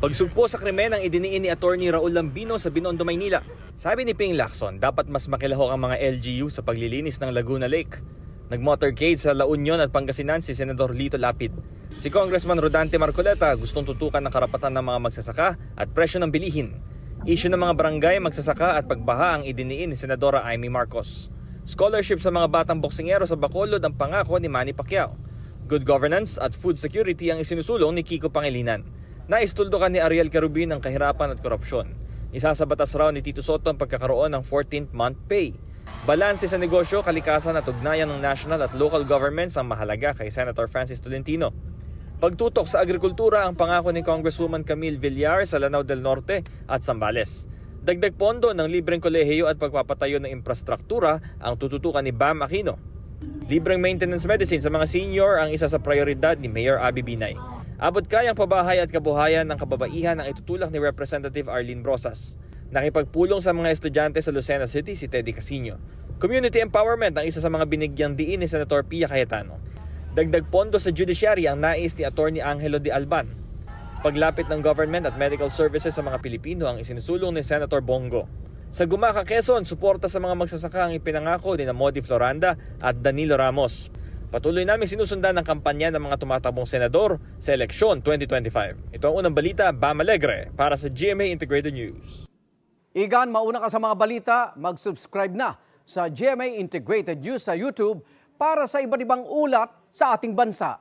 Pagsugpo sa krimen ang idiniin ni Attorney Raul Lambino sa Binondo, Maynila. Sabi ni Ping Lacson, dapat mas makilahok ang mga LGU sa paglilinis ng Laguna Lake. Nag-motorcade sa La Union at Pangasinan si Senador Lito Lapid. Si Congressman Rodante Marcoleta gustong tutukan ng karapatan ng mga magsasaka at presyo ng bilihin. Issue ng mga barangay, magsasaka at pagbaha ang idiniin ni Senadora Amy Marcos. Scholarship sa mga batang boksingero sa Bacolod ang pangako ni Manny Pacquiao. Good governance at food security ang isinusulong ni Kiko Pangilinan. Naistuldukan ni Ariel Carubin ang kahirapan at korupsyon. Isa sa batas raw ni Tito Soto ang pagkakaroon ng 14th month pay. Balanse sa negosyo, kalikasan at ugnayan ng national at local governments ang mahalaga kay Senator Francis Tolentino. Pagtutok sa agrikultura ang pangako ni Congresswoman Camille Villar sa Lanao del Norte at Zambales. Dagdag pondo ng libreng kolehiyo at pagpapatayo ng infrastruktura ang tututukan ni Bam Aquino. Libreng maintenance medicine sa mga senior ang isa sa prioridad ni Mayor Abby Binay. Abot kayang pabahay at kabuhayan ng kababaihan ang itutulak ni Representative Arlene Brosas. Nakipagpulong sa mga estudyante sa Lucena City si Teddy Casino. Community empowerment ang isa sa mga binigyang diin ni Senator Pia Cayetano. Dagdag pondo sa judiciary ang nais ni Attorney Angelo de Alban. Paglapit ng government at medical services sa mga Pilipino ang isinusulong ni Senator Bongo. Sa Gumaca, Quezon, suporta sa mga magsasaka ang ipinangako ni Modi Floranda at Danilo Ramos. Patuloy namin sinusundan ang kampanya ng mga tumatakbong senador sa eleksyon 2025. Ito ang unang balita, Bam Alegre, para sa GMA Integrated News. Igan, mauna ka sa mga balita, mag-subscribe na sa GMA Integrated News sa YouTube para sa iba't ibang ulat sa ating bansa.